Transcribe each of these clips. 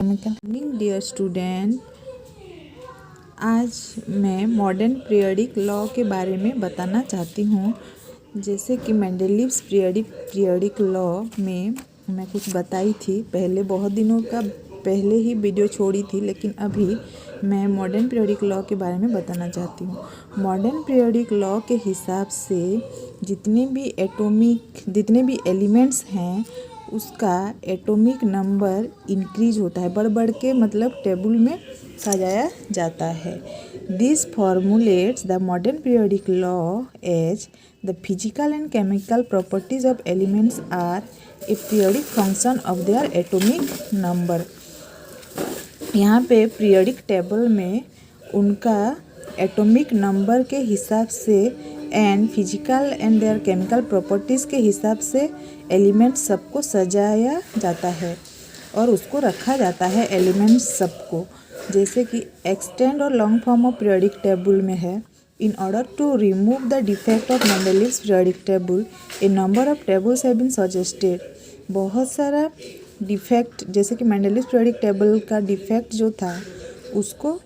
Morning dear student, आज मैं modern periodic law के बारे में बताना चाहती हूँ। जैसे कि मेंडलीव्स पीरियडिक लॉ में मैं कुछ बताई थी पहले, बहुत दिनों का पहले ही वीडियो छोड़ी थी, लेकिन अभी मैं मॉडर्न पीरियडिक लॉ के बारे में बताना चाहती हूँ। मॉडर्न पीरियडिक लॉ के हिसाब से जितने भी एलिमेंट्स हैं उसका एटॉमिक नंबर इंक्रीज होता है, बढ़ बढ़ के मतलब टेबल में सजाया जाता है। This formulates the modern periodic law as the physical and chemical properties of elements are a periodic function of their atomic number. यहाँ पे पीरियडिक टेबल में उनका एटॉमिक नंबर के हिसाब से and physical and there chemical properties के हिसाब से एलिमेंट सबको सजाया जाता है और उसको रखा जाता है एलिमेंट्स सबको। जैसे कि एक्सटेंड और long form of periodic table में है, in order to remove the defect of Mendeleev's periodic table a number of tables have been suggested. बहुत सारा डिफेक्ट, जैसे कि मेंडलीव्स पीरियडिक टेबल का डिफेक्ट जो था उसको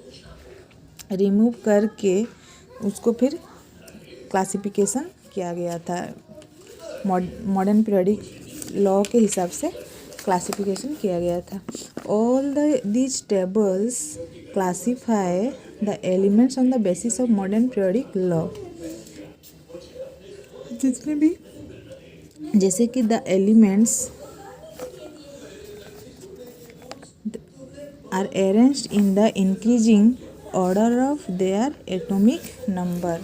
रिमूव करके उसको फिर क्लासिफिकेशन किया गया था। मॉडर्न पीरियडिक लॉ के हिसाब से क्लासिफिकेशन किया गया था। All these tables classify the elements on the basis of modern periodic law. जितने भी, जैसे कि the elements are arranged in the increasing order of their atomic number।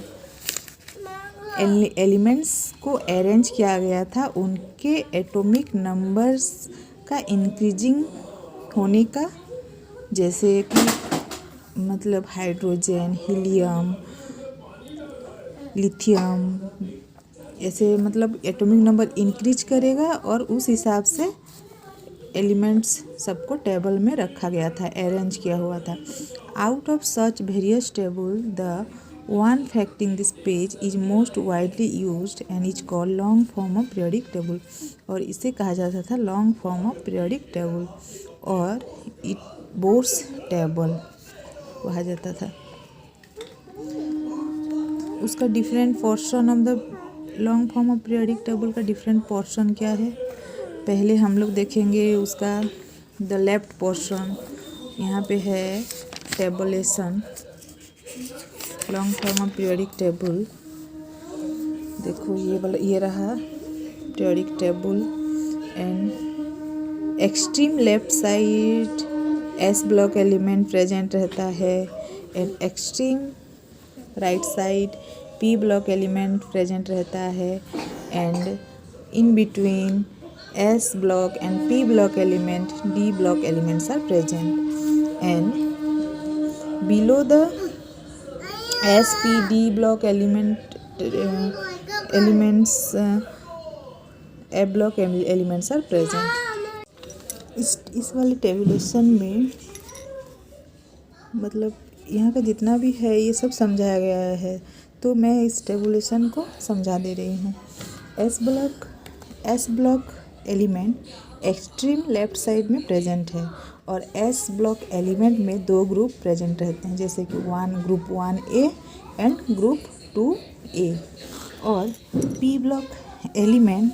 Elements को अरेंज किया गया था उनके एटॉमिक नंबर्स का इंक्रीजिंग होने का, जैसे कि मतलब हाइड्रोजन, हीलियम, लिथियम, ऐसे मतलब एटॉमिक नंबर इंक्रीज करेगा और उस हिसाब से एलिमेंट्स सबको टेबल में रखा गया था, अरेंज किया हुआ था। Out of such various table the one fitting this page is most widely used and is called long form of periodic table. और इसे कहा जाता था long form of periodic table और इट बोर्स टेबल कहा जाता था। उसका different portion of the long form of periodic table का डिफरेंट पोर्शन क्या है, पहले हम लोग देखेंगे उसका द लेफ्ट पोर्शन। यहाँ पे है tabulation, long form of periodic table. देखो ये रहा periodic table and extreme left side S block element present रहता है and extreme right side P block element present रहता है and in between S block and P block element, D block elements are present, and below the S, P, D block elements, A block elements are present। इस वाले tabulation में मतलब यहाँ का जितना भी है ये सब समझाया गया है, तो मैं इस टेबुलेशन को समझा दे रही हूँ। S block element extreme left side में प्रेजेंट है और एस ब्लॉक एलिमेंट में दो ग्रुप प्रेजेंट रहते हैं, जैसे कि group 1A and group 2A। और पी ब्लॉक एलिमेंट,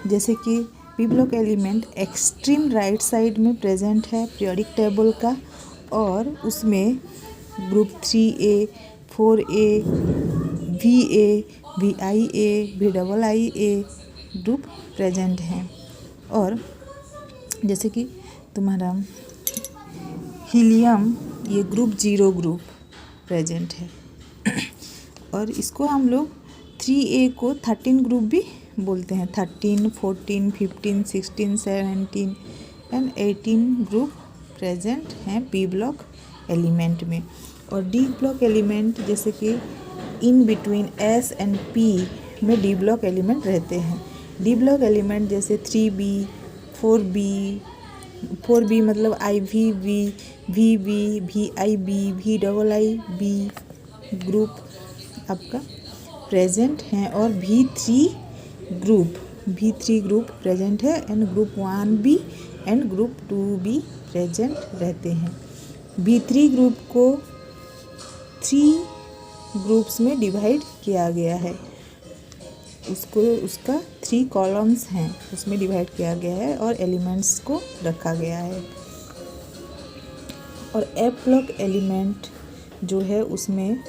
जैसे कि P block element extreme right side में प्रेजेंट है पीरियडिक टेबल का और उसमें group 3A, 4A, VA, VIA, VIIA group present हैं। और जैसे कि तुम्हारा हीलियम, ये ग्रुप 0 ग्रुप प्रेजेंट है और इसको हम लोग 3A को 13 ग्रुप भी बोलते हैं। 13, 14, 15, 16, 17 एंड 18 ग्रुप प्रेजेंट हैं पी ब्लॉक एलिमेंट में। और डी ब्लॉक एलिमेंट, जैसे कि in between S and P में डी ब्लॉक एलिमेंट रहते हैं। डी ब्लॉक एलिमेंट जैसे 3B, 4B मतलब IVB, VB, VIB, VIIB group आपका प्रेजेंट हैं और V3 ग्रुप प्रेजेंट है and group 1B and group 2B present रहते हैं। B3 ग्रुप को 3 ग्रुप्स में डिवाइड किया गया है। उसका 3 कॉलम्स हैं, उसमें डिवाइड किया गया है और एलिमेंट्स को रखा गया है। और F ब्लॉक एलिमेंट जो है उसमें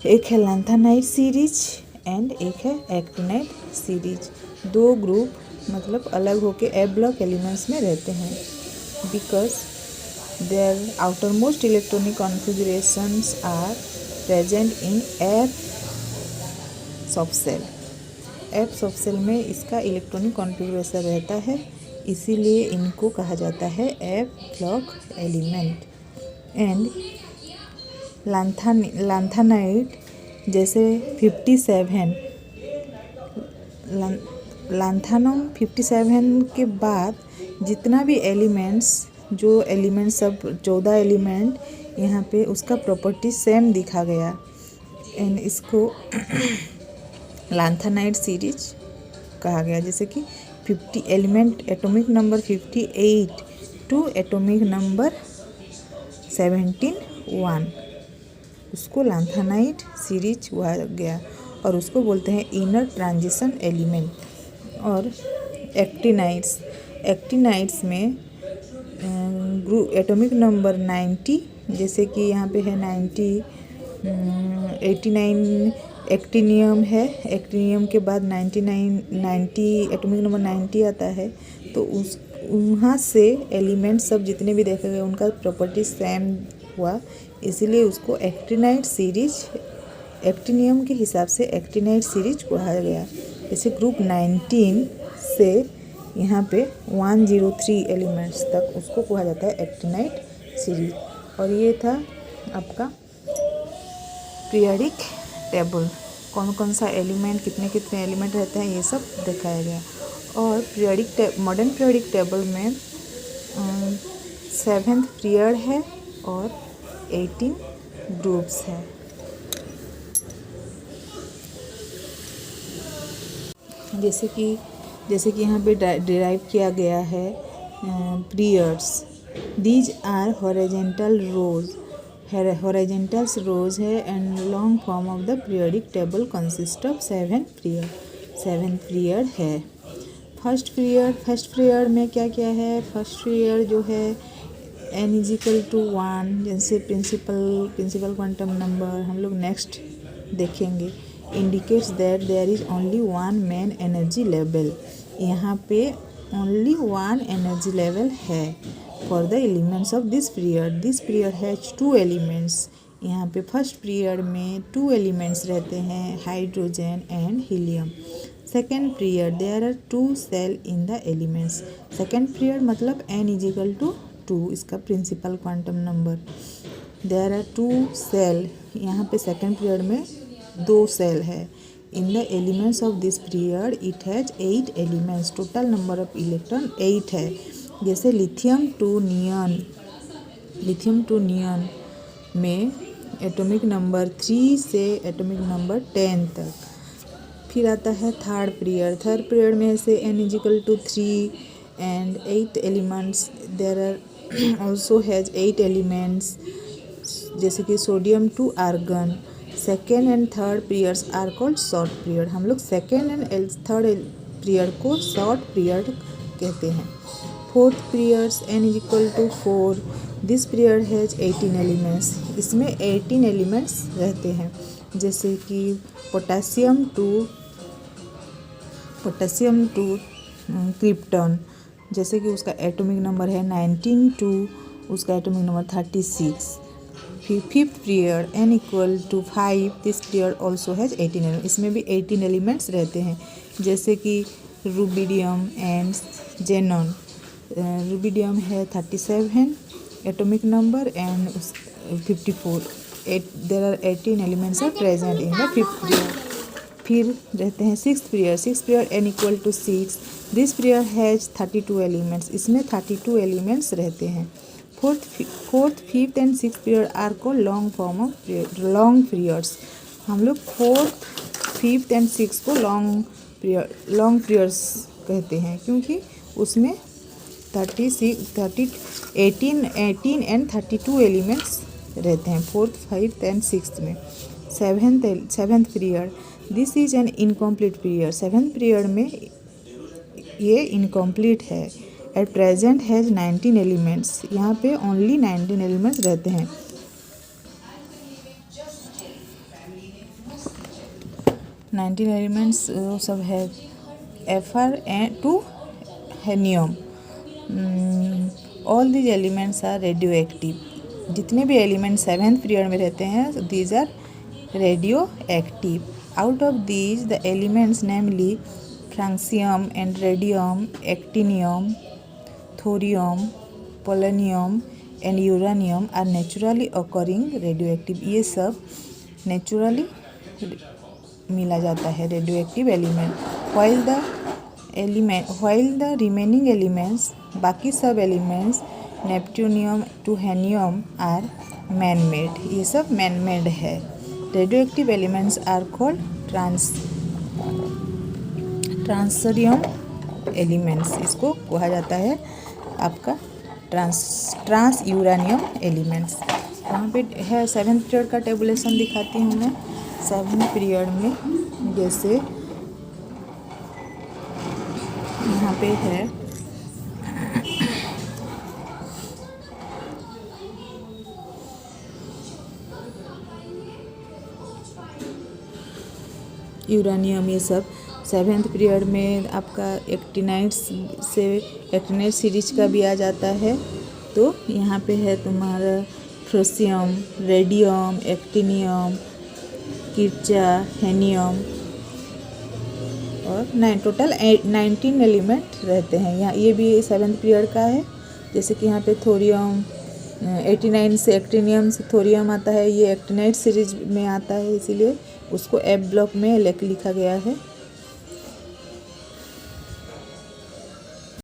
एक है लैंथेनाइट सीरीज एंड एक है एक्टिनाइट सीरीज। 2 ग्रुप मतलब अलग होके F ब्लॉक एलिमेंट्स में रहते हैं। Because their outermost electronic configurations are present in F subshell. F subshell में इसका इलेक्ट्रॉनिक कॉन्फ़िगरेशन रहता है, इसीलिए इनको कहा जाता है F block element. And lanthanide जैसे 57 लैंथेनम 57 के बाद जितना भी एलिमेंट्स सब 14 एलिमेंट यहाँ पे उसका प्रॉपर्टी सेम दिखा गया एंड इसको लैंथेनाइट सीरीज कहा गया। जैसे कि 50 element atomic number 58 to atomic number 1 उसको लैंथेनाइट सीरीज हुआ गया और उसको बोलते हैं इनर ट्रांजिशन एलिमेंट। और एक्टिनाइट्स में ग्रुप एटॉमिक नंबर 90, जैसे कि यहाँ पे है 89 एक्टिनियम है। एक्टिनियम के बाद 90 एटॉमिक नंबर 90 आता है, तो वहाँ से एलिमेंट सब जितने भी देखे गए उनका प्रॉपर्टी सेम हुआ, इसीलिए उसको एक्टिनाइट सीरीज एक्टिनियम के हिसाब से एक्टिनाइट सीरीज कहा गया। जैसे ग्रुप 19 से यहाँ पे 103 एलिमेंट्स तक उसको कहा जाता है एक्टिनाइट सीरीज। और ये था आपका पीरियडिक टेबल, कौन कौन सा एलिमेंट कितने कितने एलिमेंट रहते हैं ये सब दिखाया गया। और मॉडर्न पीरियडिक टेबल में 7th पीरियड है और 18 ग्रुप्स है। जैसे कि यहाँ पे डिराइव किया गया है पीरियड्स। दीज आर हॉरिजॉन्टल रोज है and long form of the periodic table consist of 7 period है। फर्स्ट पीरियड में क्या क्या है? फर्स्ट पीरियड जो है n = 1, जैसे प्रिंसिपल क्वांटम नंबर हम लोग नेक्स्ट देखेंगे, indicates that there is only one main energy level. यहाँ पे ओनली वन एनर्जी लेवल है for the elements of this period has 2 elements. यहाँ पे फर्स्ट पीरियड में 2 एलिमेंट्स रहते हैं, hydrogen and helium. Second period there are 2 shell in the elements. Second period मतलब n = 2, इसका principal quantum number. There are 2 shell, यहाँ पे second period में 2 सेल है। इन the elements of this period it has 8 elements. Total number of electron 8 है। जैसे lithium to neon में atomic number 3 से एटॉमिक नंबर 10 तक। फिर आता है थर्ड पीरियड में से n = 3 and 8 elements। there are also has 8 elements, जैसे कि sodium to argon. Second and third periods are called short period. हम लोग सेकेंड एंड थर्ड पीरियड को शॉर्ट पीरियड कहते हैं। Fourth periods n = 4। This period has 18 elements. इसमें 18 elements रहते हैं, जैसे कि पोटेशियम टू क्रिप्टॉन, जैसे कि उसका एटॉमिक नंबर है 19 टू उसका एटॉमिक नंबर 36। फिर fifth period n = 5। This period also has 18 elements. इसमें भी 18 एलिमेंट्स रहते हैं, जैसे कि रुबिडियम एंड जेनॉन। रुबिडियम है 37 atomic number and 54। There are 18 elements are present in the fifth period. फिर रहते हैं sixth period n = 6। This period has 32 elements. इसमें 32 एलिमेंट्स रहते हैं। Fourth fifth and sixth period are को लॉन्ग पीरियड्स। हम लोग फोर्थ फिफ्थ एंड सिक्स्थ को लॉन्ग पीरियड्स कहते हैं, क्योंकि उसमें 18 एंड 32 एलिमेंट्स रहते हैं 4th, 5th एंड 6th में। Seventh period, this is an incomplete period. Seventh period में ये इनकम्प्लीट है। एट प्रेजेंट हैज़ 19 एलिमेंट्स, यहाँ पे ओनली 19 एलिमेंट्स रहते हैं। 19 एलिमेंट्स सब है एफर and to hahnium. All these elements are radioactive. जितने भी एलिमेंट सेवेंथ पीरियड में रहते हैं these are radioactive. Out of these the elements namely francium and radium, actinium, thorium, polonium and uranium are naturally occurring radioactive. ये सब naturally मिला जाता है radioactive element. while the remaining elements, बाकी सब elements neptunium to hahnium are man made. ये सब man made है। Radioactive elements are called transuranium elements. इसको कहा जाता है आपका ट्रांस यूरानियम एलिमेंट्स। वहाँ पे है सेवेंथ पीरियड का टेबुलेशन दिखाती हूँ मैं। सेवेंथ पीरियड में जैसे यहाँ पे है यूरानियम। ये सब सेवेंथ पीरियड में आपका एक्टिनाइट सीरीज का भी आ जाता है। तो यहाँ पे है तुम्हारा फ्रोसियम, रेडियम, एक्टिनियम, किर्चा, हेनियम और टोटल 19 एलिमेंट रहते हैं यहाँ। ये भी सेवेंथ पीरियड का है। जैसे कि यहाँ पे थोरियम 89 से एक्टिनियम से थोरियम आता है। ये एक्टिनाइट सीरीज में आता है, इसीलिए उसको एफ ब्लॉक में लिखा गया है।